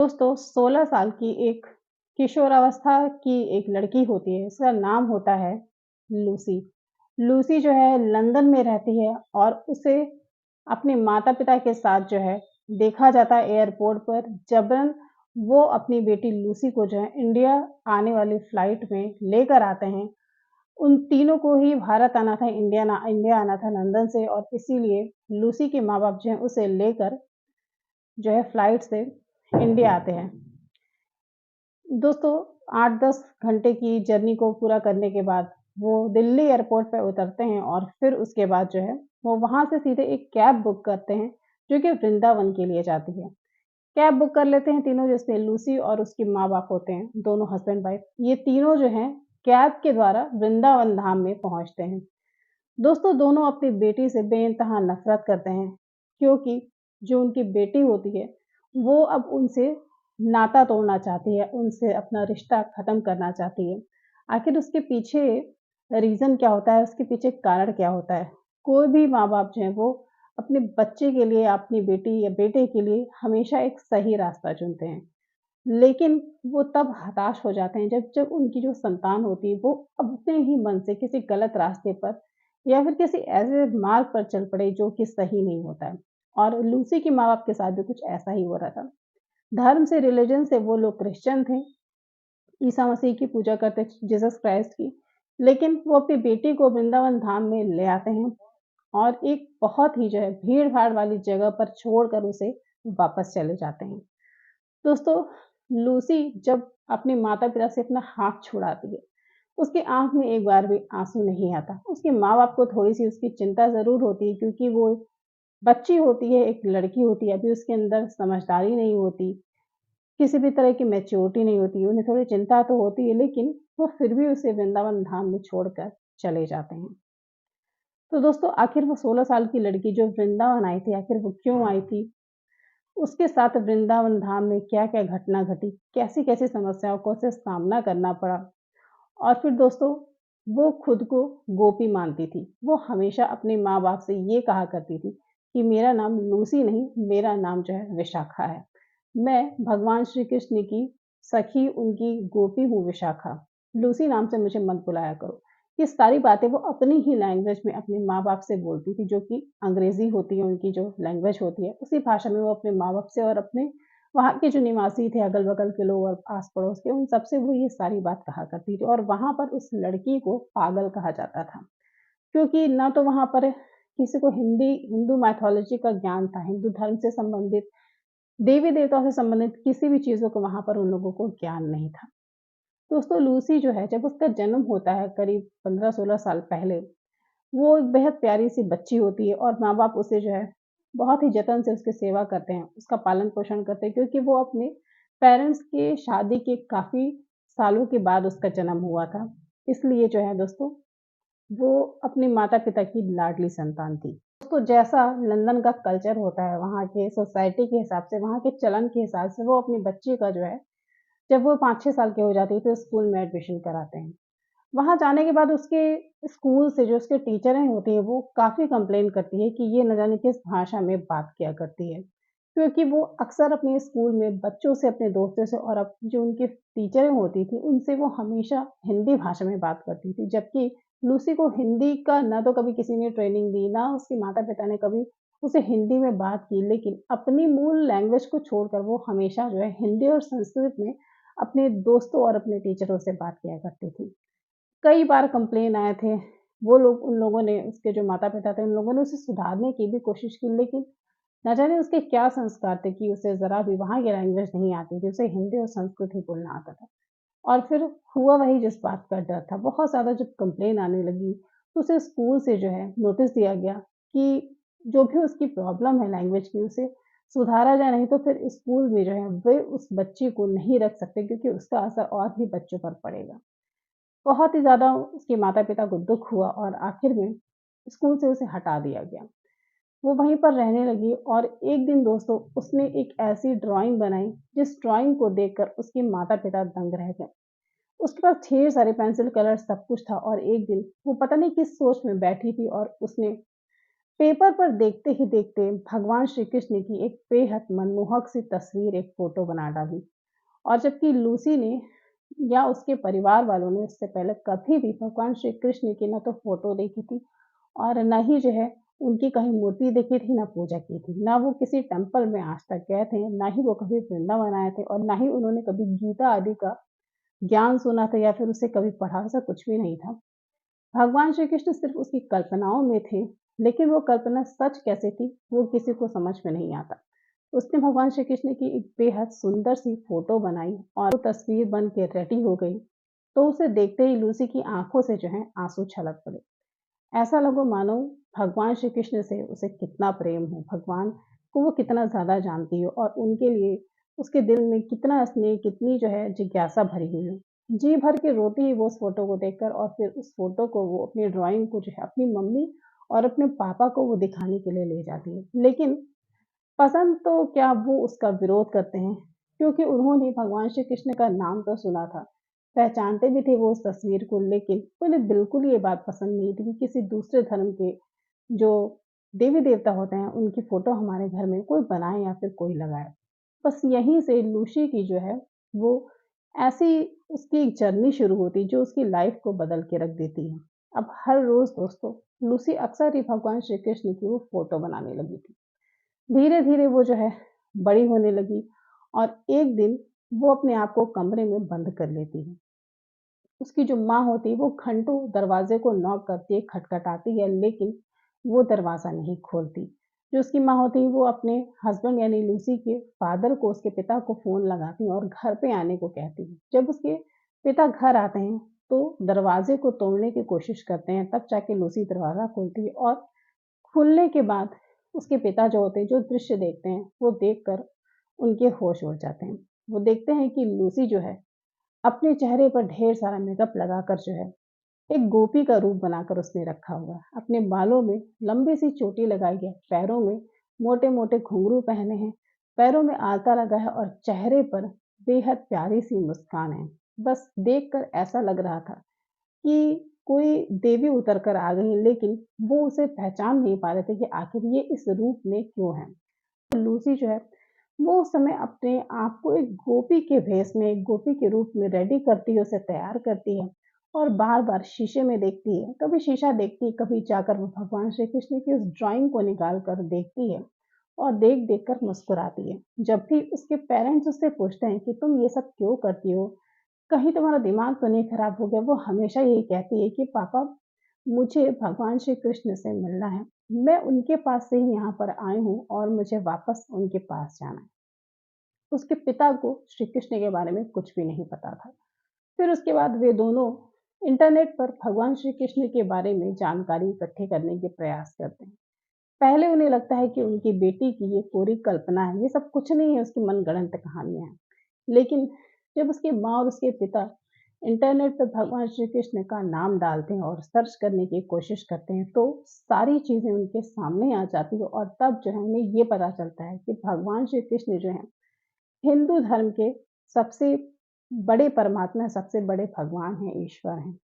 दोस्तों 16 साल की एक किशोरावस्था की एक लड़की होती है, इसका नाम होता है लूसी। लूसी जो है लंदन में रहती है और उसे अपने माता-पिता के साथ जो है देखा जाता है एयरपोर्ट पर जबरन वो अपनी बेटी लूसी को जो है इंडिया आने वाली फ्लाइट में लेकर आते हैं। उन तीनों को ही भारत आना था, इंडिया आना था लंदन से और इसीलिए लूसी के माँ-बाप जो हैं उसे लेकर जो है फ्लाइट से इंडिया आते हैं। दोस्तों 8-10 घंटे की जर्नी को पूरा करने के बाद वो दिल्ली एयरपोर्ट पे उतरते हैं और फिर उसके बाद जो है वो वहाँ से सीधे एक कैब बुक करते हैं जो कि वृंदावन के लिए जाती है। कैब बुक कर लेते हैं तीनों जिसमें लूसी और उसके माँ-बाप होते हैं, दोनों हस्बैंड-वाइफ। ये तीनों जो हैं कैब के द्वारा वृंदावन धाम में पहुँचते हैं। दोस्तों दोनों अपनी बेटी से बेइंतहा नफ़रत करते हैं क्योंकि जो उनकी बेटी होती है, वो अब उनसे नाता तोड़ना चाहती है, उनसे अपना रिश्ता ख़त्म करना चाहती है। आखिर उसके पीछे रीज़न क्या होता है, उसके पीछे कारण क्या होता है? कोई भी माँ-बाप जो हैं वो अपने बच्चे के लिए, अपनी बेटी या बेटे के लिए हमेशा एक सही रास्ता चुनते हैं। लेकिन वो तब हताश हो जाते हैं जब जब उनकी जो संतान होती है वो अपने ही मन से किसी गलत रास्ते पर या फिर किसी ऐसे मार्ग पर चल पड़े जो कि सही नहीं होता है। और लूसी के माँ-बाप के साथ भी कुछ ऐसा ही हो रहा था। धर्म से रिलीजन से वो लोग क्रिश्चियन थे, ईसा मसीह की पूजा करते जीसस क्राइस्ट की। लेकिन वो अपनी बेटी को वृंदावन धाम में ले आते हैं और एक बहुत ही जो है भीड़-भाड़ वाली जगह पर छोड़कर उसे वापस चले जाते हैं। दोस्तों, लूसी जब अपने माता-पिता से अपना हाथ छुड़ाती है, उसकी आँख में एक बार भी आँसू नहीं आता। उसके माँ-बाप को थोड़ी-सी उसकी चिंता ज़रूर होती है क्योंकि वो बच्ची होती है, एक लड़की होती है, अभी उसके अंदर समझदारी नहीं होती, किसी भी तरह की मैच्योरिटी नहीं होती। उन्हें थोड़ी चिंता तो होती है, लेकिन वो फिर भी उसे वृंदावन धाम में छोड़कर चले जाते हैं। तो दोस्तों, आखिर वो 16 साल की लड़की जो वृंदावन आई थी, आखिर वो क्यों आई थी? उसके साथ वृंदावन धाम में क्या-क्या घटना घटी, कैसी-कैसी समस्याओं को उसे सामना करना पड़ा और फिर दोस्तों, वो खुद को गोपी मानती थी। वो हमेशा अपने माँ-बाप से ये कहा करती थी कि मेरा नाम लूसी नहीं, मेरा नाम जो है विशाखा है। मैं भगवान श्री कृष्ण की सखी, उनकी गोपी हूँ विशाखा। लूसी नाम से मुझे मत बुलाया करो। ये सारी बातें वो अपनी ही लैंग्वेज में अपने माँ-बाप से बोलती थी, जो कि अंग्रेज़ी होती है, उनकी जो लैंग्वेज होती है, उसी भाषा में वो अपने माँ-बाप से और अपने वहाँ के जो निवासी थे, अगल-बगल के लोग और आस-पड़ोस के, उन सबसे वो ये सारी बात कहा करती थी और वहाँ पर उस लड़की को पागल कहा जाता था। क्योंकि ना तो वहाँ पर किसी को हिंदू माइथोलॉजी का ज्ञान था, हिंदू धर्म से संबंधित, देवी-देवताओं से संबंधित किसी भी चीज़ों का वहाँ पर उन लोगों को ज्ञान नहीं था। दोस्तों लूसी जो है, जब उसका जन्म होता है करीब 15-16 साल पहले, वो एक बेहद प्यारी-सी बच्ची होती है और माँ-बाप उसे जो है बहुत ही जतन से उसकी सेवा करते हैं, उसका पालन-पोषण करते हैं क्योंकि वो अपने पेरेंट्स के शादी के काफ़ी सालों के बाद उसका जन्म हुआ था। इसलिए जो है दोस्तों, वो अपने माता-पिता की लाडली संतान थी। दोस्तों जैसा लंदन का कल्चर होता है, वहाँ के सोसाइटी के हिसाब से, वहाँ के चलन के हिसाब से वो अपनी बच्ची का जो है, जब वो 5-6 साल की हो जाती है तो स्कूल में एडमिशन कराते हैं। वहाँ जाने के बाद उसके स्कूल से जो उसके टीचरें होती हैं, वो काफ़ी कंप्लेन करती है कि ये न जाने किस भाषा में बात किया करती है। क्योंकि वो अक्सर अपने स्कूल में बच्चों से, अपने दोस्तों से और जो उनकी टीचरें होती थी, उनसे वो हमेशा हिंदी भाषा में बात करती थी। जबकि लूसी को हिंदी का ना तो कभी किसी ने ट्रेनिंग दी, ना उसके माता-पिता ने कभी उसे हिंदी में बात की, लेकिन अपनी मूल लैंग्वेज को छोड़कर वो हमेशा जो है हिंदी और संस्कृत में अपने दोस्तों और अपने टीचरों से बात किया करती थी। कई बार कंप्लेन आए थे। वो लोग उन लोगों ने, उसके जो माता-पिता थे, उन लोगों ने उसे सुधारने की भी कोशिश की, लेकिन ना जाने उसके क्या संस्कार थे कि उसे ज़रा भी वहाँ की लैंग्वेज नहीं आती थी, उसे हिंदी और संस्कृत ही बोलना आता था। और फिर हुआ वही जिस बात का डर था। बहुत ज़्यादा जब कंप्लेन आने लगी, तो उसे स्कूल से जो है नोटिस दिया गया कि जो भी उसकी प्रॉब्लम है लैंग्वेज की, उसे सुधारा जाए, नहीं तो फिर स्कूल में जो है वे उस बच्ची को नहीं रख सकते क्योंकि उसका असर और भी बच्चों पर पड़ेगा। बहुत ही ज़्यादा उसके माता-पिता को दुःख हुआ और आखिर में स्कूल से उसे हटा दिया गया। वो वहीं पर रहने लगी और एक दिन दोस्तों उसने एक ऐसी ड्राइंग बनाई, जिस ड्राइंग को देखकर उसके माता-पिता दंग रह गए। उसके पास ढेर सारे पेंसिल, कलर सब कुछ था और एक दिन वो पता नहीं किस सोच में बैठी थी और उसने पेपर पर देखते ही देखते भगवान श्री कृष्ण की एक बेहद मनमोहक सी तस्वीर, एक फ़ोटो बना डाली। और जबकि लूसी ने या उसके परिवार वालों ने उससे पहले कभी भी भगवान श्री कृष्ण की ना तो फ़ोटो देखी थी और ना ही जो है उनकी कहीं मूर्ति देखी थी, ना पूजा की थी। ना वो किसी टेम्पल में आज तक गए थे, ना ही वो कभी वृंदावन आए थे और ना ही उन्होंने कभी गीता आदि का ज्ञान सुना था या फिर उसे कभी पढ़ा, ऐसा कुछ भी नहीं था। भगवान श्री कृष्ण सिर्फ़ उसकी कल्पनाओं में थे, लेकिन वो कल्पना सच कैसे थी, वो किसी को समझ में नहीं आता। उसने भगवान श्री कृष्ण की एक बेहद सुंदर सी फ़ोटो बनाई और वो तस्वीर बन के रेडी हो गई, तो उसे देखते ही लूसी की आँखों से जो है आँसू छलक पड़े। ऐसा लगा मानो भगवान श्री कृष्ण से उसे कितना प्रेम हो, भगवान को वो कितना ज़्यादा जानती हो और उनके लिए उसके दिल में कितना स्नेह, कितनी जो है जिज्ञासा भरी हुई है। जी भर के रोती है वो उस फ़ोटो को देखकर और फिर उस फ़ोटो को वो अपनी ड्राइंग को जो है अपनी मम्मी और अपने पापा को वो दिखाने के लिए ले जाती है। लेकिन पसंद तो क्या वो उसका विरोध करते हैं, क्योंकि उन्होंने भगवान श्री कृष्ण का नाम तो सुना था, पहचानते भी थे वो उस तस्वीर को, लेकिन उन्हें बिल्कुल ये बात पसंद नहीं थी कि किसी दूसरे धर्म के जो देवी-देवता होते हैं, उनकी फ़ोटो हमारे घर में कोई बनाए या फिर कोई लगाए। बस यहीं से लूसी की जो है, वो ऐसी उसकी एक जर्नी शुरू होती, जो उसकी लाइफ़ को बदल के रख देती है। अब हर रोज़ दोस्तों, लूसी अक्सर ही भगवान श्री कृष्ण की वो फ़ोटो बनाने लगी थी। धीरे-धीरे वो जो है बड़ी होने लगी और एक दिन वो अपने आप को कमरे में बंद कर लेती है। उसकी जो माँ होती है वो घंटों दरवाज़े को नॉक करती है, खटखटाती है, लेकिन वो दरवाज़ा नहीं खोलती। जो उसकी माँ होती है वो अपने हस्बैंड यानी लूसी के फ़ादर को, उसके पिता को फ़ोन लगाती हैं और घर पे आने को कहती हैं। जब उसके पिता घर आते हैं तो दरवाज़े को तोड़ने की कोशिश करते हैं, तब जाके लूसी दरवाज़ा खोलती है और खुलने के बाद उसके पिता जो होते हैं, जो दृश्य देखते हैं, वो देखकर उनके होश उड़ जाते हैं। वो देखते हैं कि लूसी जो है, अपने चेहरे पर ढेर सारा मेकअप लगाकर जो है, एक गोपी का रूप बनाकर उसने रखा हुआ है। अपने बालों में लंबी-सी चोटी लगाई है, पैरों में मोटे-मोटे घुंघरू पहने हैं, पैरों में आलता लगा है और चेहरे पर बेहद प्यारी-सी मुस्कान है। बस देखकर ऐसा लग रहा था कि कोई देवी उतर कर आ गई, लेकिन वो उसे पहचान नहीं पा रहे थे कि आखिर ये इस रूप में क्यों है। लूसी जो है, वो उस समय अपने आप को एक गोपी के भेष में, एक गोपी के रूप में रेडी करती है, उसे तैयार करती है और बार-बार शीशे में देखती है। कभी शीशा देखती है, कभी जाकर वो भगवान श्री कृष्ण की उस ड्राइंग को निकाल कर देखती है और देख-देख कर मुस्कुराती है। जब भी उसके पेरेंट्स उससे पूछते हैं कि तुम ये सब क्यों करती हो? कहीं तुम्हारा दिमाग तो नहीं खराब हो गया? वो हमेशा यही कहती है कि पापा, मुझे भगवान श्री कृष्ण से मिलना है। मैं उनके पास से ही यहाँ पर आई हूँ और मुझे वापस उनके पास जाना है। उसके पिता को श्री कृष्ण के बारे में कुछ भी नहीं पता था। फिर उसके बाद वे दोनों इंटरनेट पर भगवान श्री कृष्ण के बारे में जानकारी इकट्ठी करने के प्रयास करते हैं। पहले उन्हें लगता है कि उनकी बेटी की ये पूरी कल्पना है, ये सब कुछ नहीं है, उसकी मनगढ़ंत कहानियाँ हैं। लेकिन जब उसकी माँ और उसके पिता इंटरनेट पर भगवान श्री कृष्ण का नाम डालते हैं और सर्च करने की कोशिश करते हैं, तो सारी चीज़ें उनके सामने आ जाती हैं और तब जो है उन्हें ये पता चलता है कि भगवान श्री कृष्ण जो हैं, हिंदू धर्म के सबसे बड़े परमात्मा, सबसे बड़े भगवान हैं, ईश्वर हैं।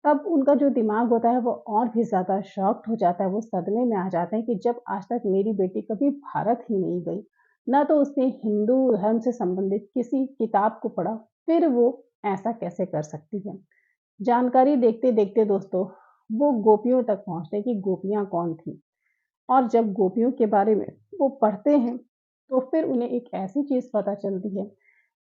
तब उनका जो दिमाग होता है वो और भी ज़्यादा शॉक्ड हो जाता है, वो सदमे में आ जाते हैं कि जब आज तक मेरी बेटी कभी भारत ही नहीं गई, ना तो उसने हिंदू धर्म से संबंधित किसी किताब को पढ़ा, फिर वो ऐसा कैसे कर सकती है? जानकारी देखते-देखते दोस्तों, वो गोपियों तक पहुँचते हैं कि गोपियाँ कौन थीं और जब गोपियों के बारे में वो पढ़ते हैं, तो फिर उन्हें एक ऐसी चीज़ पता चलती है,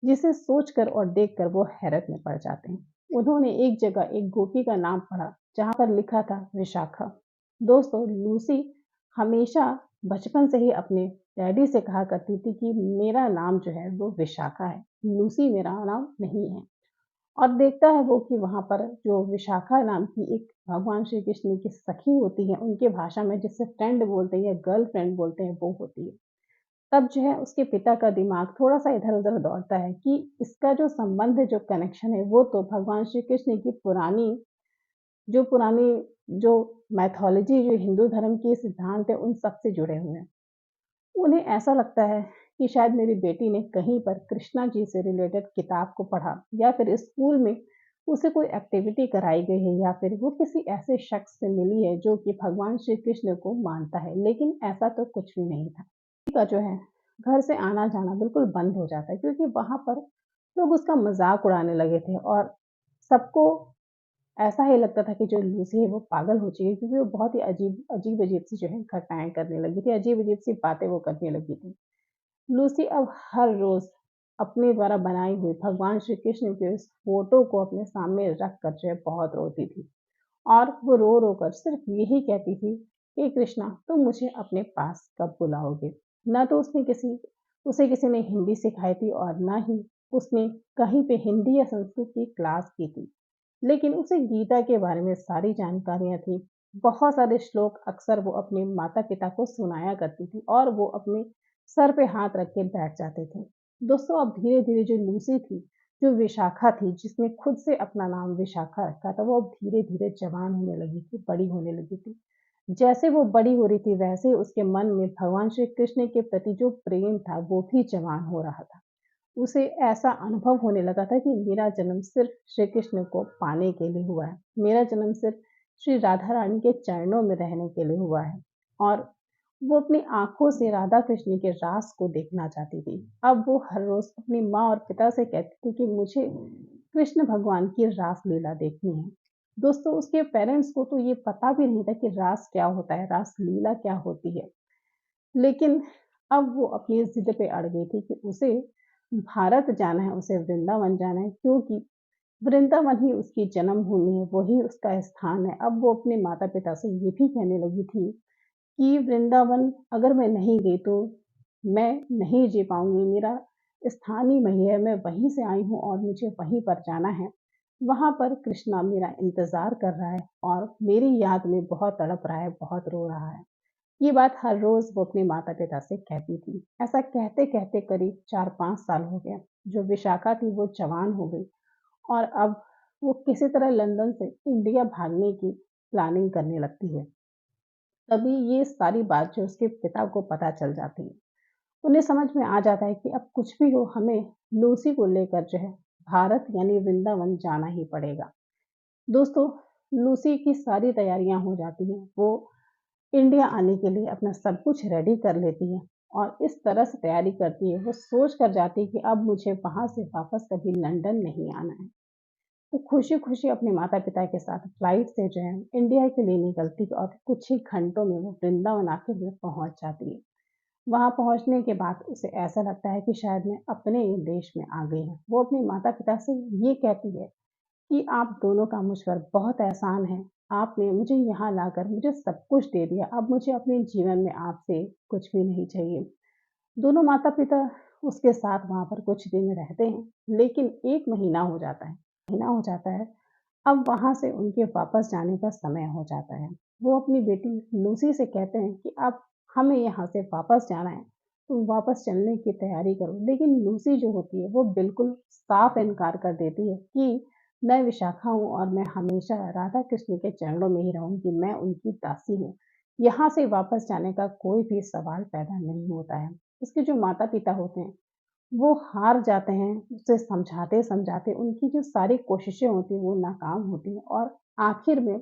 जिसे सोचकर और देखकर वो हैरत में पड़ जाते हैं। उन्होंने एक जगह एक गोपी का नाम पढ़ा, जहाँ पर लिखा था विशाखा। दोस्तों, लूसी हमेशा बचपन से ही अपने डैडी से कहा करती थी कि मेरा नाम जो है वो विशाखा है, लूसी मेरा नाम नहीं है। और देखता है वो कि वहाँ पर जो विशाखा नाम की एक भगवान श्री कृष्ण की सखी होती है, उनके भाषा में जिसे फ्रेंड बोलते हैं या गर्लफ्रेंड बोलते हैं, वो होती है। तब जो है उसके पिता का दिमाग थोड़ा-सा इधर-उधर दौड़ता है कि इसका जो संबंध है, जो कनेक्शन है, वो तो भगवान श्री कृष्ण की पुरानी जो मैथोलॉजी, जो हिंदू धर्म के सिद्धांत हैं, उन सब से जुड़े हुए हैं। उन्हें ऐसा लगता है कि शायद मेरी बेटी ने कहीं पर कृष्णा जी से रिलेटेड किताब को पढ़ा या फिर स्कूल में उसे कोई एक्टिविटी कराई गई है या फिर वो किसी ऐसे शख्स से मिली है जो कि भगवान श्री कृष्ण को मानता है, लेकिन ऐसा तो कुछ भी नहीं था। का जो है घर से आना-जाना बिल्कुल बंद हो जाता है क्योंकि वहाँ पर लोग उसका मज़ाक उड़ाने लगे थे और सबको ऐसा ही लगता था कि जो लूसी है वो पागल हो चुकी है क्योंकि वो बहुत ही अजीब-अजीब सी जो है घटनाएँ करने लगी थी, अजीब-अजीब सी बातें वो करने लगी थी। लूसी अब हर रोज़ अपने द्वारा बनाई हुई भगवान श्री कृष्ण की उस फ़ोटो को अपने सामने रख कर जो है बहुत रोती थी और वो रो-रो कर सिर्फ़ यही कहती थी, हे कृष्णा तुम मुझे अपने पास कब बुलाओगे? ना तो उसे किसी ने हिंदी सिखाई थी और ना ही उसने कहीं पे हिंदी या संस्कृत की क्लास की थी। लेकिन उसे गीता के बारे में सारी जानकारियाँ थी। बहुत सारे श्लोक अक्सर वो अपने माता-पिता को सुनाया करती थी और वो अपने सर पे हाथ रख के बैठ जाते थे। दोस्तों अब धीरे-धीरे जो लूसी थी, जो विशाखा थी, जिसने खुद से अपना नाम विशाखा रखा था, वो अब धीरे-धीरे जवान होने लगी थी, बड़ी होने लगी थी। जैसे वो बड़ी हो रही थी, वैसे ही उसके मन में भगवान श्री कृष्ण के प्रति जो प्रेम था, वो भी जवान हो रहा था। उसे ऐसा अनुभव होने लगा था कि मेरा जन्म सिर्फ श्री कृष्ण को पाने के लिए हुआ है। मेरा जन्म सिर्फ श्री राधा रानी के चरणों में रहने के लिए हुआ है और वो अपनी आँखों से राधा कृष्ण के रास को देखना चाहती थी। अब वो हर रोज़ अपनी माँ और पिता से कहती थी कि मुझे कृष्ण भगवान की रास लीला देखनी है। दोस्तों उसके पेरेंट्स को तो ये पता भी नहीं था कि रास क्या होता है, रास लीला क्या होती है। लेकिन अब वो अपनी ज़िद पे अड़ गई थी कि उसे भारत जाना है, उसे वृंदावन जाना है क्योंकि वृंदावन ही उसकी जन्मभूमि है, वही उसका स्थान है। अब वो अपने माता-पिता से ये भी कहने लगी थी कि वृंदावन अगर मैं नहीं गई तो मैं नहीं जी पाऊँगी, मेरा स्थान ही वही है, मैं वहीं से आई हूँ और मुझे वहीं पर जाना है। वहाँ पर कृष्णा मेरा इंतज़ार कर रहा है और मेरी याद में बहुत तड़प रहा है, बहुत रो रहा है। ये बात हर रोज़ वो अपने माता-पिता से कहती थी। ऐसा कहते-कहते करीब 4-5 साल हो गए। जो विशाखा थी वो जवान हो गई और अब वो किसी तरह लंदन से इंडिया भागने की प्लानिंग करने लगती है। तभी ये सारी बात जो उसके पिता को पता चल जाती है। उन्हें समझ में आ जाता है कि अब कुछ भी हो हमें लूसी को लेकर जो है भारत यानी वृंदावन जाना ही पड़ेगा। दोस्तों लूसी की सारी तैयारियां हो जाती हैं। वो इंडिया आने के लिए अपना सब कुछ रेडी कर लेती है और इस तरह से तैयारी करती है, वो सोच कर जाती है कि अब मुझे वहाँ से वापस कभी लंदन नहीं आना है। वो खुशी-खुशी अपने माता-पिता के साथ फ्लाइट से जो है इंडिया के लिए निकलती है और कुछ ही घंटों में वो वृंदावन आखिर में पहुँच जाती है। वहाँ पहुँचने के बाद उसे ऐसा लगता है कि शायद मैं अपने ही देश में आ गई हूँ। वो अपने माता-पिता से ये कहती है कि आप दोनों का मुझ पर बहुत एहसान है। आपने मुझे यहाँ लाकर मुझे सब कुछ दे दिया। अब मुझे अपने जीवन में आपसे कुछ भी नहीं चाहिए। दोनों माता-पिता उसके साथ वहाँ पर कुछ दिन रहते हैं, लेकिन 1 महीना हो जाता है। अब वहाँ से उनके वापस जाने का समय हो जाता है। वो अपनी बेटी लूसी से कहते हैं कि अब हमें यहाँ से वापस जाना है, तुम वापस चलने की तैयारी करो। लेकिन लूसी जो होती है वो बिल्कुल साफ इनकार कर देती है कि मैं विशाखा हूँ और मैं हमेशा राधा कृष्ण के चरणों में ही रहूँगी, मैं उनकी दासी हूँ। यहाँ से वापस जाने का कोई भी सवाल पैदा नहीं होता है। उसके जो माता-पिता होते हैं वो हार जाते हैं, उसे समझाते-समझाते उनकी जो सारी कोशिशें होती हैं वो नाकाम होती हैं और आखिर में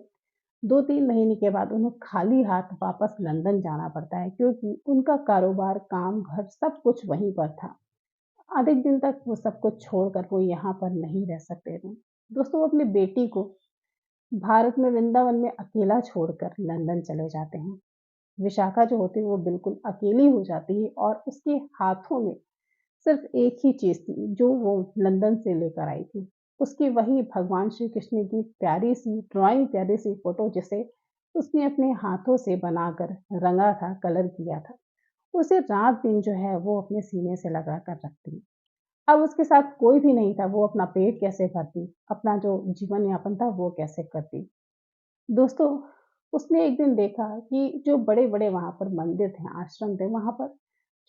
2-3 महीने के बाद उन्हें खाली हाथ वापस लंदन जाना पड़ता है क्योंकि उनका कारोबार, काम, घर सब कुछ वहीं पर था। अधिक दिन तक वो सब कुछ छोड़कर वो यहाँ पर नहीं रह सकते थे। दोस्तों वो अपनी बेटी को भारत में वृंदावन में अकेला छोड़कर लंदन चले जाते हैं। विशाखा जो होती है वो बिल्कुल अकेली हो जाती है और उसके हाथों में सिर्फ एक ही चीज़ थी जो वो लंदन से लेकर आई थी। उसकी वही भगवान श्री कृष्ण की प्यारी-सी ड्राइंग प्यारी-सी फ़ोटो जिसे उसने अपने हाथों से बनाकर रंगा था, कलर किया था। उसे रात-दिन जो है वो अपने सीने से लगा कर रखती। अब उसके साथ कोई भी नहीं था, वो अपना पेट कैसे भरती, अपना जो जीवन-यापन था वो कैसे करती। दोस्तों, उसने एक दिन देखा कि जो बड़े-बड़े वहाँ पर मंदिर थे, आश्रम थे, वहाँ पर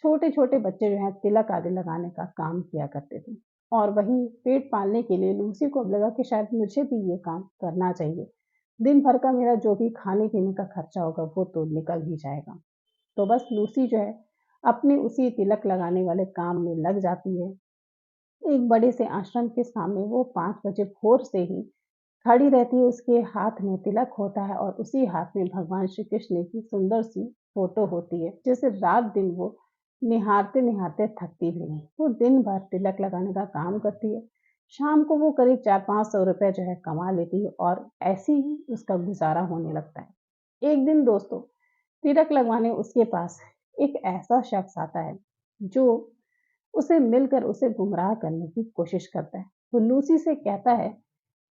छोटे-छोटे बच्चे जो हैं तिलक आदि लगाने का काम किया करते थे और वही पेट पालने के लिए लूसी को अब लगा कि शायद मुझे भी ये काम करना चाहिए। दिन भर का मेरा जो भी खाने-पीने का खर्चा होगा वो तो निकल ही जाएगा। तो बस लूसी जो है अपने उसी तिलक लगाने वाले काम में लग जाती है एक बड़े से आश्रम के सामने वो 5 बजे भोर से ही खड़ी रहती है, उसके हाथ में तिलक होता है और उसी हाथ में भगवान श्री कृष्ण की सुंदर सी फ़ोटो होती है, जिसे रात-दिन वो निहारते-निहारते थकती भी नहीं। वो दिन भर तिलक लगाने का काम करती है। शाम को वो करीब 400-500 रुपए जो है कमा लेती है और ऐसे ही उसका गुज़ारा होने लगता है। एक दिन दोस्तों, तिलक लगवाने उसके पास एक ऐसा शख्स आता है, जो उसे मिलकर उसे गुमराह करने की कोशिश करता है। वो लूसी से कहता है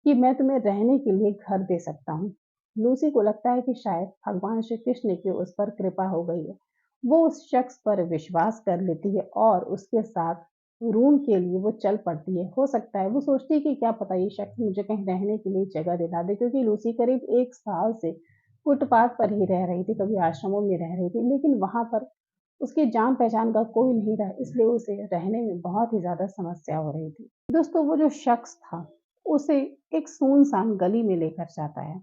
कि मैं तुम्हें रहने के लिए घर दे सकता हूँ। लूसी को लगता है कि शायद भगवान श्री कृष्ण की उस पर कृपा हो गई है। वो उस शख्स पर विश्वास कर लेती है और उसके साथ रूम के लिए वो चल पड़ती है। हो सकता है वो सोचती है कि क्या पता ये शख्स मुझे कहीं रहने के लिए जगह दिला दे, क्योंकि लूसी करीब 1 साल से फुटपाथ पर ही रह रही थी, कभी आश्रमों में रह रही थी, लेकिन वहाँ पर उसकी जान-पहचान का कोई नहीं रहा, इसलिए उसे रहने में बहुत ही ज़्यादा समस्या हो रही थी। दोस्तों, वो जो शख्स था, उसे एक सुनसान गली में लेकर जाता है,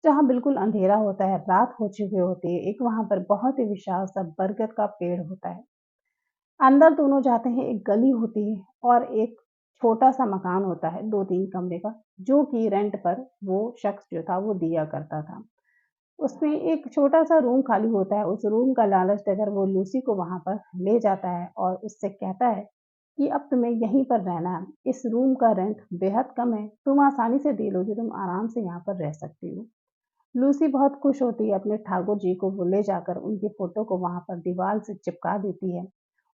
जहाँ बिल्कुल अंधेरा होता है, रात हो चुकी होती है। एक वहाँ पर बहुत ही विशाल सा बरगद का पेड़ होता है। अंदर दोनों जाते हैं, एक गली होती है और एक छोटा-सा मकान होता है 2-3 कमरे का, जो कि रेंट पर वो शख्स जो था वो दिया करता था। उसमें एक छोटा-सा रूम खाली होता है, उस रूम का लालच देकर वो लूसी को वहाँ पर ले जाता है और उससे कहता है कि अब तुम्हें यहीं पर रहना है। इस रूम का रेंट बेहद कम है, तुम आसानी से दे लोगे, तुम आराम से यहाँ पर रह सकती हो। लूसी बहुत खुश होती है, अपने ठाकुर जी को वो ले जाकर उनकी फ़ोटो को वहाँ पर दीवार से चिपका देती है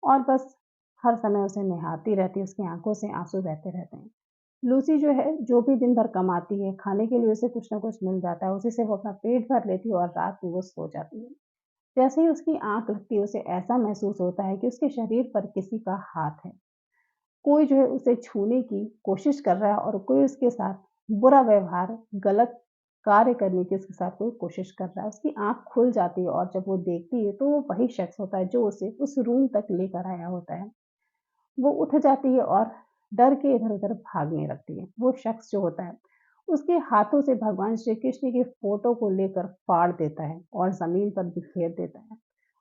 और बस हर समय उसे निहारती रहती है, उसकी आँखों से आँसू बहते रहते हैं। लूसी जो है, जो भी दिन भर कमाती है, खाने के लिए उसे कुछ न कुछ मिल जाता है, उसी से वो अपना पेट भर लेती है और रात में वो सो जाती है। जैसे ही उसकी आँख लगती है, उसे ऐसा महसूस होता है कि उसके शरीर पर किसी का हाथ है। कोई जो है उसे छूने की कोशिश कर रहा है और कोई उसके साथ बुरा व्यवहार, गलत कार्य करने की उसके साथ कोई कोशिश कर रहा है। उसकी आँख खुल जाती है और जब वो देखती है, तो वो वही शख्स होता है, जो उसे उस रूम तक लेकर आया होता है। वो उठ जाती है और डर के इधर-उधर भागने लगती है। वो शख्स जो होता है, उसके हाथों से भगवान श्री कृष्ण की फ़ोटो को लेकर फाड़ देता है और ज़मीन पर बिखेर देता है।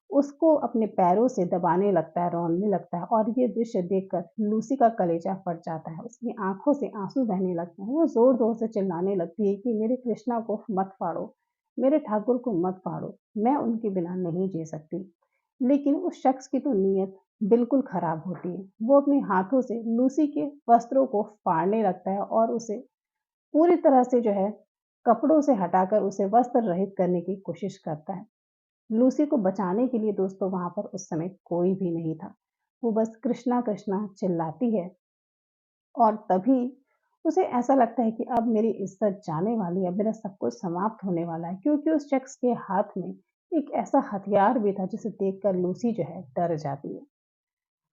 उसको अपने पैरों से दबाने लगता है, रोने लगता है और ये दृश्य देखकर लूसी का कलेजा फट जाता है। उसकी आँखों से आँसू बहने लगते हैं। वो ज़ोर-ज़ोर से चिल्लाने लगती है कि मेरे कृष्णा को मत फाड़ो, मेरे ठाकुर को मत फाड़ो, मैं उनके बिना नहीं जी सकती। लेकिन उस शख्स की तो नीयत बिल्कुल खराब होती है। वो अपने हाथों से लूसी के वस्त्रों को फाड़ने लगता है और उसे पूरी तरह से जो है कपड़ों से हटाकर उसे वस्त्र रहित करने की कोशिश करता है। लूसी को बचाने के लिए दोस्तों वहाँ पर उस समय कोई भी नहीं था। वो बस कृष्णा कृष्णा चिल्लाती है और तभी उसे ऐसा लगता है कि अब मेरी इज़्ज़त जाने वाली है, अब मेरा सब कुछ समाप्त होने वाला है, क्योंकि उस शख्स के हाथ में एक ऐसा हथियार भी था जिसे देखकर लूसी जो है डर जाती है।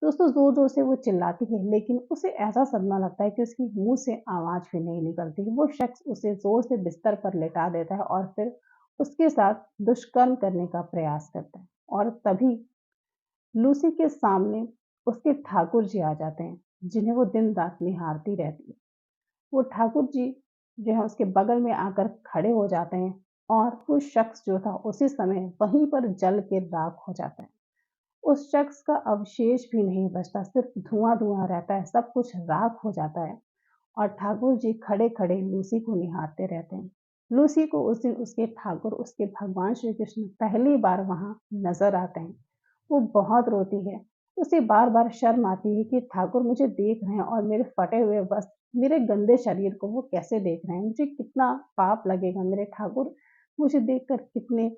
दोस्तों ज़ोर-ज़ोर से वो चिल्लाती है, लेकिन उसे ऐसा सदमा लगता है कि उसके मुँह से आवाज़ भी नहीं निकलती। वो शख्स उसे ज़ोर से बिस्तर पर लेटा देता है और फिर उसके साथ दुष्कर्म करने का प्रयास करता है और तभी लूसी के सामने उसके ठाकुर जी आ जाते हैं, जिन्हें वो दिन-रात निहारती रहती है। वो ठाकुर जी जो है उसके बगल में आकर खड़े हो जाते हैं और वो शख्स जो था उसी समय वहीं पर जल के राख हो जाता है। उस शख्स का अवशेष भी नहीं बचता, सिर्फ धुआं-धुआं रहता है, सब कुछ राख हो जाता है और ठाकुर जी खड़े-खड़े लूसी को निहारते रहते हैं। लूसी को उस दिन उसके ठाकुर, उसके भगवान श्री कृष्ण पहली बार वहाँ नज़र आते हैं। वो बहुत रोती है। उसे बार-बार शर्म आती है कि ठाकुर मुझे देख रहे हैं और मेरे फटे हुए वस्त्र, मेरे गंदे शरीर को वो कैसे देख रहे हैं? मुझे कितना पाप लगेगा, मेरे ठाकुर मुझे देखकर कितने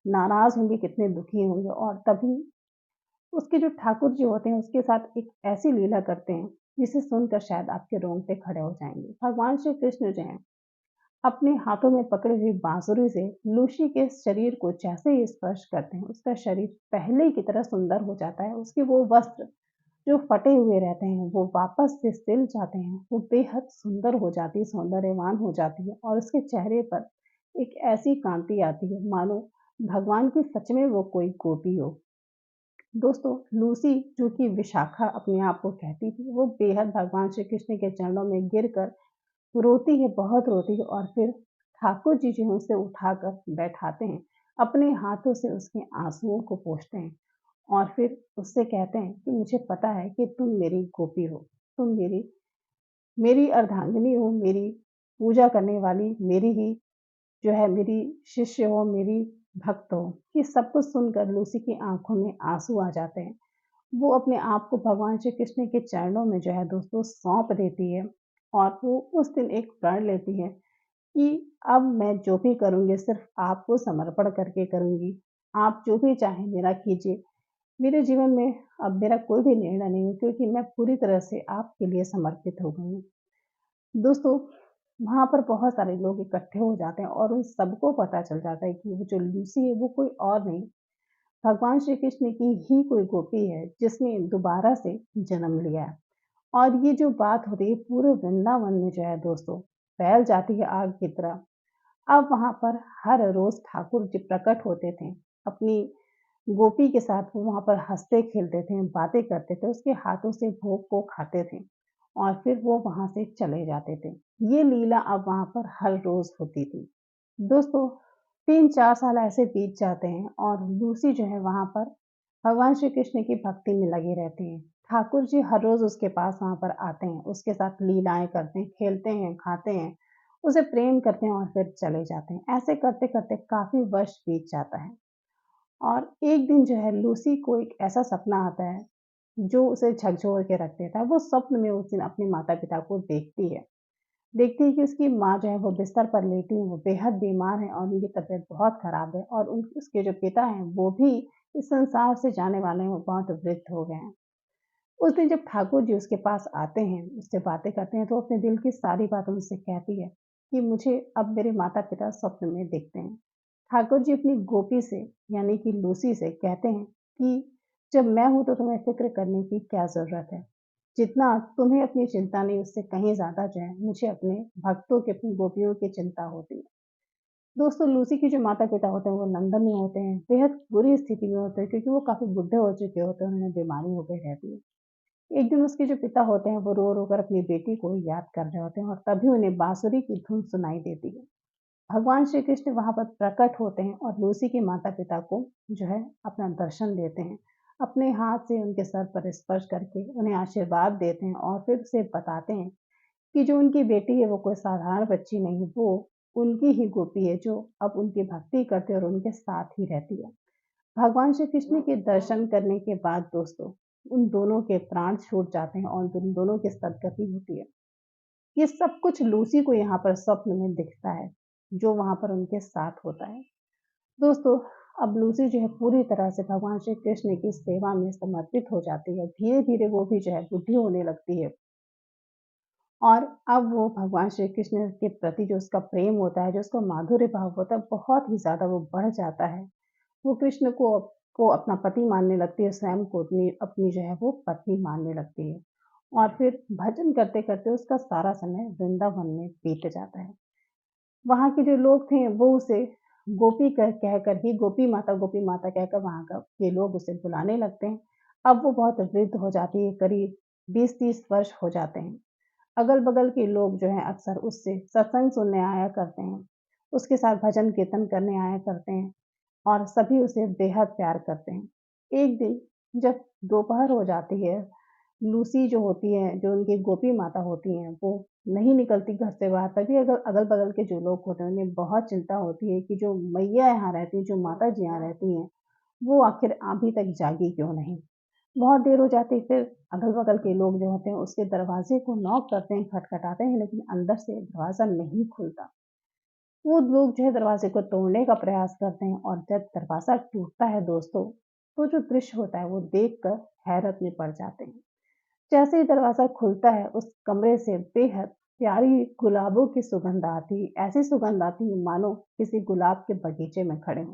नाराज़ होंगे, कितने दुखी होंगे और तभी उसके जो ठाकुर जी होते हैं उसके साथ एक ऐसी लीला करते हैं, जिसे सुनकर शायद आपके रोंगटे खड़े हो जाएँगे। भगवान श्री कृष्ण जो हैं, अपने हाथों में पकड़ी हुई बाँसुरी से लूसी के शरीर को जैसे ही स्पर्श करते हैं, उसका शरीर पहले की तरह सुंदर हो जाता है। उसके वो वस्त्र जो फटे हुए रहते हैं, वो वापस से सिल जाते हैं। वो बेहद सुंदर हो जाती है, सौंदर्यवान हो जाती है और उसके चेहरे पर एक ऐसी कांति आती है, मानो भगवान की सच में वो कोई गोपी हो। दोस्तों, लूसी जो कि विशाखा अपने आप को कहती थी, वो बेहद भगवान श्री कृष्ण के चरणों में गिरकर रोती है, बहुत रोती है और फिर ठाकुर जी जो है उसे उठाकर बैठाते हैं। अपने हाथों से उसके आँसुओं को पोंछते हैं और फिर उससे कहते हैं कि मुझे पता है कि तुम मेरी गोपी हो। तुम मेरी मेरी अर्धांगिनी हो, मेरी पूजा करने वाली, मेरी ही जो है मेरी शिष्य हो, मेरी भक्त हो। ये सब कुछ सुनकर लूसी की आँखों में आँसू आ जाते हैं। वो अपने आप को भगवान श्री कृष्ण के चरणों में जो है दोस्तों सौंप देती है और वो उस दिन एक प्रण लेती है कि अब मैं जो भी करूँगी सिर्फ़ आपको समर्पण करके करूँगी। आप जो भी चाहें मेरा कीजिए। मेरे जीवन में अब मेरा कोई भी निर्णय नहीं है क्योंकि मैं पूरी तरह से आपके लिए समर्पित हो गई हूँ। दोस्तों, वहाँ पर बहुत सारे लोग इकट्ठे हो जाते हैं और उन सबको पता चल जाता है कि वो जो लूसी है वो कोई और नहीं, भगवान श्री कृष्ण की ही कोई गोपी है जिसने दोबारा से जन्म लिया है। और ये जो बात होती है पूरे वृंदावन में जो है दोस्तों फैल जाती है आग की तरह। अब वहाँ पर हर रोज ठाकुर जी प्रकट होते थे। अपनी गोपी के साथ वो वहाँ पर हँसते-खेलते थे, बातें करते थे, उसके हाथों से भोग को खाते थे और फिर वो वहाँ से चले जाते थे। ये लीला अब वहाँ पर हर रोज़ होती थी। दोस्तों, 3-4 साल ऐसे बीत जाते हैं और लूसी जो है वहाँ पर भगवान श्री कृष्ण की भक्ति में लगी रहती हैं। ठाकुर जी हर रोज़ उसके पास वहाँ पर आते हैं, उसके साथ लीलाएँ करते हैं, खेलते हैं, खाते हैं, उसे प्रेम करते हैं और फिर चले जाते हैं। ऐसे करते-करते काफ़ी वर्ष बीत जाता है। और एक दिन जो है लूसी को एक ऐसा सपना आता है, जो उसे झकझोर के रख देता है। वो स्वप्न में उस दिन अपने माता-पिता को देखती है। देखती है कि उसकी माँ जो है वो बिस्तर पर लेटी हैं, वो बेहद बीमार हैं और उनकी तबीयत बहुत खराब है और उसके जो पिता हैं वो भी इस संसार से जाने वाले हैं, वो बहुत वृद्ध हो गए हैं। उस दिन जब ठाकुर जी उसके पास आते हैं, उससे बातें करते हैं तो अपने दिल की सारी बातें उनसे कहती है कि मुझे अब मेरे माता-पिता स्वप्न में दिखते हैं। ठाकुर जी अपनी गोपी से यानी कि लूसी से कहते हैं कि जब मैं हूँ तो तुम्हें फ़िक्र करने की क्या ज़रूरत है? जितना तुम्हें अपनी चिंता नहीं उससे कहीं ज़्यादा जो है मुझे अपने भक्तों की, अपनी गोपियों की चिंता होती है। दोस्तों लूसी के जो माता-पिता होते हैं वो लंदन में होते हैं, बेहद बुरी स्थिति में होते हैं क्योंकि वो काफ़ी बुड्ढे हो चुके होते हैं, उन्हें बीमारी हो गई रहती है। एक दिन उसके जो पिता होते हैं वो रो-रो कर अपनी बेटी को याद कर रहे होते हैं और तभी उन्हें बाँसुरी की धुन सुनाई देती है। भगवान श्री कृष्ण वहाँ पर प्रकट होते हैं और लूसी के माता-पिता को जो है अपना दर्शन देते हैं। अपने हाथ से उनके सर पर स्पर्श करके उन्हें आशीर्वाद देते हैं और फिर उसे बताते हैं कि जो उनकी बेटी है वो कोई साधारण बच्ची नहीं, वो उनकी ही गोपी है जो अब उनकी भक्ति करती है और उनके साथ ही रहती है। भगवान श्री कृष्ण के दर्शन करने के बाद दोस्तों उन दोनों के प्राण छूट जाते हैं और उन दोनों की सदगति होती है। ये सब कुछ लूसी को यहाँ पर स्वप्न में दिखता है, जो वहाँ पर उनके साथ होता है। दोस्तों, अब लूसी जो है पूरी तरह से भगवान श्री कृष्ण की सेवा में समर्पित हो जाती है। धीरे-धीरे वो भी जो है बुद्धि होने लगती है और अब वो भगवान श्री कृष्ण के प्रति जो उसका प्रेम होता है, जो उसका माधुर्य भाव होता है, बहुत ही ज़्यादा वो बढ़ जाता है। वो कृष्ण को अपना पति मानने लगती है, स्वयं को अपनी अपनी जो है वो पत्नी मानने लगती है और फिर भजन करते-करते उसका सारा समय वृंदावन में बीत जाता है। वहाँ के जो लोग थे वो उसे गोपी कहकर ही गोपी माता कहकर वहाँ का के लोग उसे बुलाने लगते हैं। अब वो बहुत वृद्ध हो जाती है, करीब 20-30 वर्ष हो जाते हैं। अगल-बगल के लोग जो हैं अक्सर उससे सत्संग सुनने आया करते हैं। उसके साथ भजन कीर्तन करने आया करते हैं और सभी उसे बेहद प्यार करते हैं। एक दिन जब दोपहर हो जाती है, लूसी जो होती है, जो उनकी गोपी माता होती हैं, वो नहीं निकलती घर से बाहर, तभी अगल-बगल के जो लोग होते हैं, उन्हें बहुत चिंता होती है कि जो मैया यहाँ रहती हैं, जो माता जी यहाँ रहती हैं, वो आखिर अभी तक जागी क्यों नहीं? बहुत देर हो जाती है, फिर अगल-बगल के लोग जो होते हैं, उसके दरवाज़े को नॉक करते हैं, खटखटाते हैं, लेकिन अंदर से दरवाज़ा नहीं खुलता। वो लोग जो है दरवाज़े को तोड़ने का प्रयास करते हैं और जब दरवाज़ा टूटता है दोस्तों, तो जो दृश्य होता है वो देखकर हैरत में पड़ जाते हैं। जैसे ही दरवाज़ा खुलता है, उस कमरे से बेहद प्यारी गुलाबों की सुगंध आती है। ऐसी सुगंध आती है मानो किसी गुलाब के बगीचे में खड़े हों।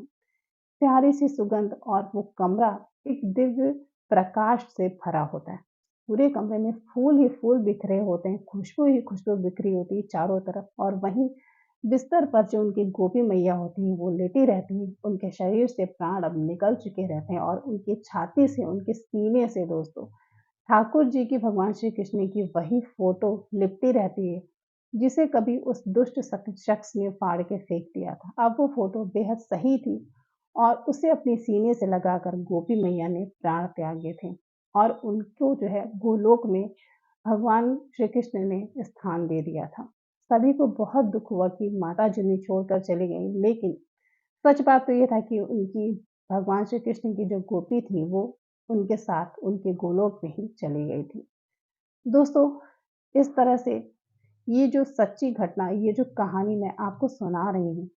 प्यारी-सी सुगंध और वो कमरा एक दिव्य प्रकाश से भरा होता है। पूरे कमरे में फूल ही फूल बिखरे होते हैं, खुशबू ही खुशबू बिखरी होती है चारों तरफ और वहीं बिस्तर पर जो उनकी गोपी मैया होती हैं, वो लेटी रहती हैं। उनके शरीर से प्राण अब निकल चुके रहते हैं और उनकी छाती से, उनके सीने से दोस्तों ठाकुर जी की, भगवान श्री कृष्ण की वही फ़ोटो लिपटी रहती है, जिसे कभी उस दुष्ट शख्स ने फाड़ के फेंक दिया था। अब वो फ़ोटो बेहद सही थी और उसे अपने सीने से लगाकर गोपी मैया ने प्राण त्यागे थे और उनको जो है गोलोक में भगवान श्री कृष्ण ने स्थान दे दिया था। सभी को बहुत दुःख हुआ कि माता जिन्हें छोड़कर चली गईं, लेकिन सच बात तो ये था कि उनकी भगवान श्री कृष्ण की जो गोपी थी, वो उनके साथ उनके गोलोक में ही चली गई थी। दोस्तों, इस तरह से ये जो सच्ची घटना, ये जो कहानी मैं आपको सुना रही हूँ,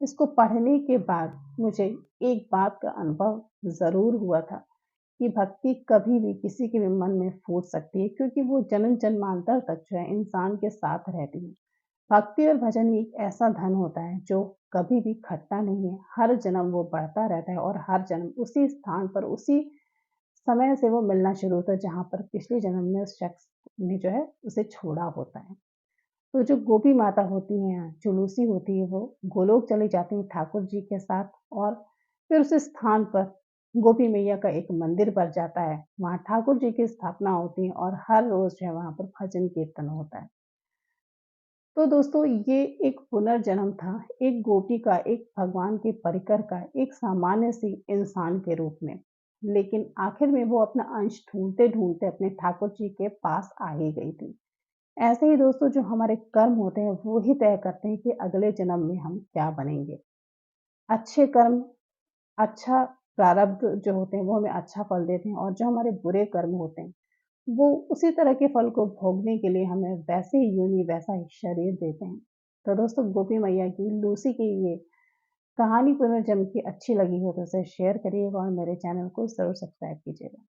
इसको पढ़ने के बाद मुझे एक बात का अनुभव ज़रूर हुआ था कि भक्ति कभी भी किसी के भी मन में फूट सकती है, क्योंकि वो जन्म जन्मांतर तक जो है इंसान के साथ रहती है। भक्ति और भजन एक ऐसा धन होता है जो कभी भी घटता नहीं है। हर जन्म वो बढ़ता रहता है और हर जन्म उसी स्थान पर, उसी समय से वो मिलना शुरू होता है जहाँ पर पिछले जन्म में उस शख्स ने जो है उसे छोड़ा होता है। तो जो गोपी माता होती हैं, जो लूसी होती है, वो गोलोक चली जाती हैं ठाकुर जी के साथ, और फिर उस स्थान पर गोपी मैया का एक मंदिर बन जाता है। वहाँ ठाकुर जी की स्थापना होती है और हर रोज़ जो है वहाँ पर भजन कीर्तन होता है। तो दोस्तों, ये एक पुनर्जन्म था, एक गोपी का, एक भगवान के परिकर का, एक सामान्य सी इंसान के रूप में। लेकिन आखिर में वो अपना अंश ढूँढते-ढूँढते अपने ठाकुर जी के पास आ ही गई थी। ऐसे ही दोस्तों, जो हमारे कर्म होते हैं वो ही तय करते हैं कि अगले जन्म में हम क्या बनेंगे। अच्छे कर्म, अच्छा प्रारब्ध जो होते हैं वो हमें अच्छा फल देते हैं, और जो हमारे बुरे कर्म होते हैं वो उसी तरह के फल को भोगने के लिए हमें वैसे ही योनि, वैसा ही शरीर देते हैं। तो दोस्तों, गोपी मैया की, लूसी की ये कहानी पुनर्जन्म की अच्छी लगी हो तो उसे शेयर करिएगा और मेरे चैनल को ज़रूर सब्सक्राइब कीजिएगा।